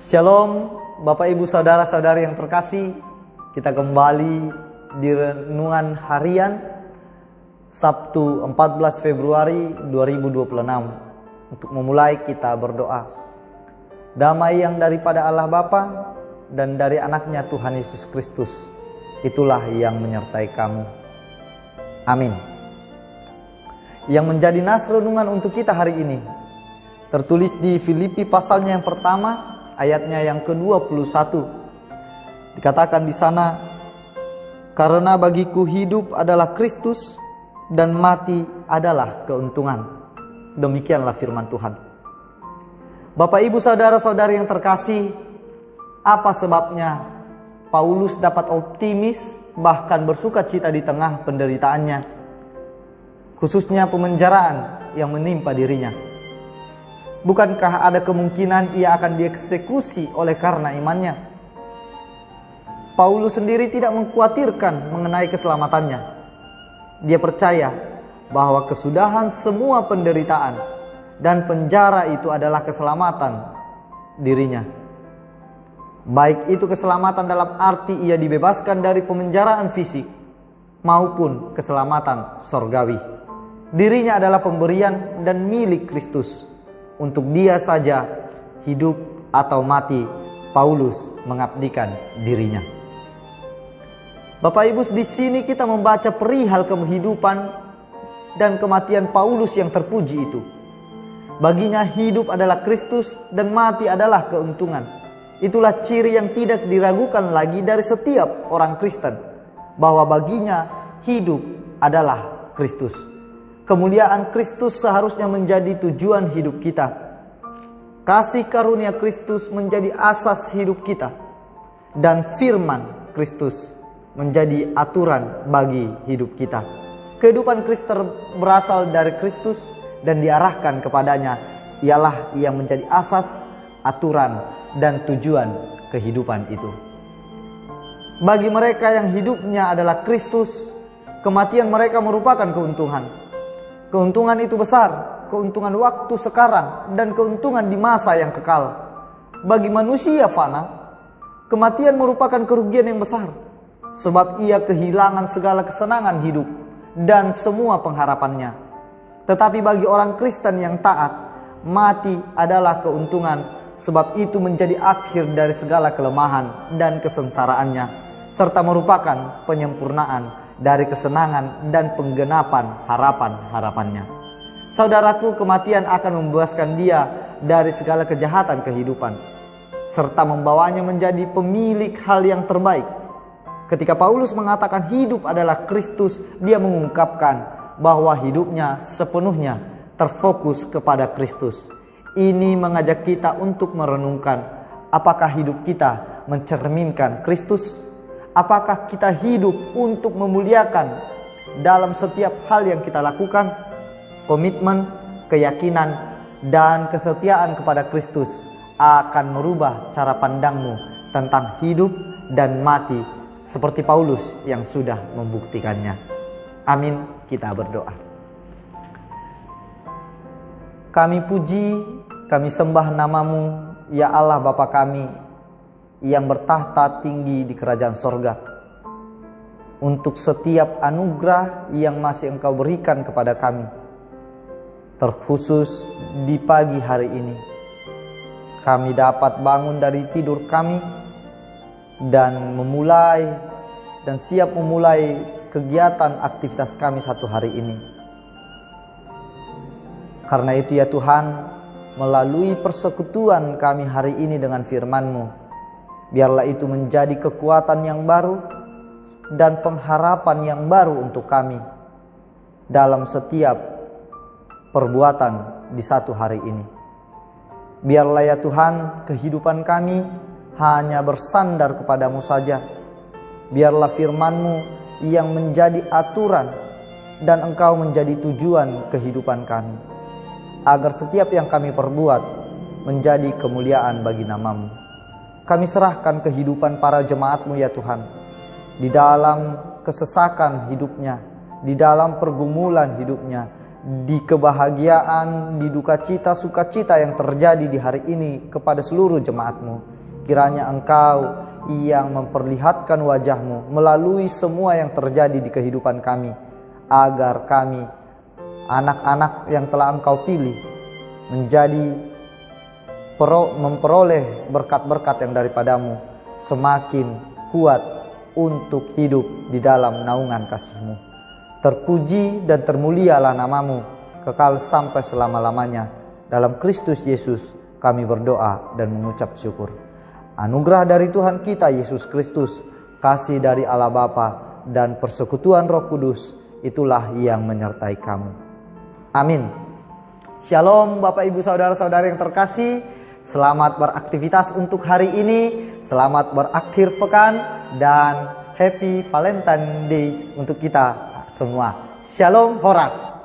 Shalom Bapak Ibu Saudara-saudari yang terkasih. Kita kembali di renungan harian Sabtu 14 Februari 2026. Untuk memulai kita berdoa. Damai yang daripada Allah Bapa dan dari anaknya Tuhan Yesus Kristus, itulah yang menyertai kamu. Amin. Yang menjadi nas renungan untuk kita hari ini tertulis di Filipi pasalnya yang pertama, ayatnya yang ke-21. Dikatakan di sana, karena bagiku hidup adalah Kristus dan mati adalah keuntungan. Demikianlah firman Tuhan. Bapak Ibu Saudara-saudari yang terkasih, apa sebabnya Paulus dapat optimis bahkan bersuka cita di tengah penderitaannya, khususnya pemenjaraan yang menimpa dirinya? Bukankah ada kemungkinan ia akan dieksekusi oleh karena imannya? Paulus sendiri tidak mengkhawatirkan mengenai keselamatannya. Dia percaya bahwa kesudahan semua penderitaan dan penjara itu adalah keselamatan dirinya. Baik itu keselamatan dalam arti ia dibebaskan dari pemenjaraan fisik maupun keselamatan sorgawi. Dirinya adalah pemberian dan milik Kristus. Untuk dia saja, hidup atau mati, Paulus mengabdikan dirinya. Bapak Ibu, di sini kita membaca perihal kehidupan dan kematian Paulus yang terpuji itu. Baginya hidup adalah Kristus dan mati adalah keuntungan. Itulah ciri yang tidak diragukan lagi dari setiap orang Kristen, bahwa baginya hidup adalah Kristus. Kemuliaan Kristus seharusnya menjadi tujuan hidup kita. Kasih karunia Kristus menjadi asas hidup kita. Dan firman Kristus menjadi aturan bagi hidup kita. Kehidupan Kristen berasal dari Kristus dan diarahkan kepadanya. Ialah yang menjadi asas, aturan, dan tujuan kehidupan itu. Bagi mereka yang hidupnya adalah Kristus, kematian mereka merupakan keuntungan. Keuntungan itu besar, keuntungan waktu sekarang dan keuntungan di masa yang kekal. Bagi manusia fana, kematian merupakan kerugian yang besar, sebab ia kehilangan segala kesenangan hidup dan semua pengharapannya. Tetapi bagi orang Kristen yang taat, mati adalah keuntungan, sebab itu menjadi akhir dari segala kelemahan dan kesengsaraannya, serta merupakan penyempurnaan dari kesenangan dan penggenapan harapan-harapannya. Saudaraku, kematian akan membebaskan dia dari segala kejahatan kehidupan, serta membawanya menjadi pemilik hal yang terbaik. Ketika Paulus mengatakan hidup adalah Kristus, dia mengungkapkan bahwa hidupnya sepenuhnya terfokus kepada Kristus. Ini mengajak kita untuk merenungkan, apakah hidup kita mencerminkan Kristus? Apakah kita hidup untuk memuliakan dalam setiap hal yang kita lakukan? Komitmen, keyakinan, dan kesetiaan kepada Kristus akan merubah cara pandangmu tentang hidup dan mati, seperti Paulus yang sudah membuktikannya. Amin. Kita berdoa. Kami puji, kami sembah namamu, ya Allah Bapa kami yang bertahta tinggi di kerajaan sorga, untuk setiap anugerah yang masih Engkau berikan kepada kami, terkhusus di pagi hari ini. Kami dapat bangun dari tidur kami dan siap memulai kegiatan aktivitas kami satu hari ini. Karena itu ya Tuhan, melalui persekutuan kami hari ini dengan firman-Mu, biarlah itu menjadi kekuatan yang baru dan pengharapan yang baru untuk kami dalam setiap perbuatan di satu hari ini. Biarlah ya Tuhan, kehidupan kami hanya bersandar kepadamu saja. Biarlah firman-Mu yang menjadi aturan dan Engkau menjadi tujuan kehidupan kami, agar setiap yang kami perbuat menjadi kemuliaan bagi nama-Mu. Kami serahkan kehidupan para jemaat-Mu ya Tuhan, di dalam kesesakan hidupnya, di dalam pergumulan hidupnya, di kebahagiaan, di duka cita, sukacita yang terjadi di hari ini kepada seluruh jemaat-Mu. Kiranya Engkau yang memperlihatkan wajah-Mu melalui semua yang terjadi di kehidupan kami, agar kami, anak-anak yang telah Engkau pilih, memperoleh berkat-berkat yang daripada-Mu, semakin kuat untuk hidup di dalam naungan kasih-Mu. Terpuji dan termulialah nama-Mu kekal sampai selama-lamanya. Dalam Kristus Yesus kami berdoa dan mengucap syukur. Anugerah dari Tuhan kita Yesus Kristus, kasih dari Allah Bapa, dan persekutuan Roh Kudus, itulah yang menyertai kamu. Amin. Shalom Bapak Ibu Saudara-saudara yang terkasih. Selamat beraktivitas untuk hari ini. Selamat berakhir pekan. Dan Happy Valentine Day untuk kita semua. Shalom Horas.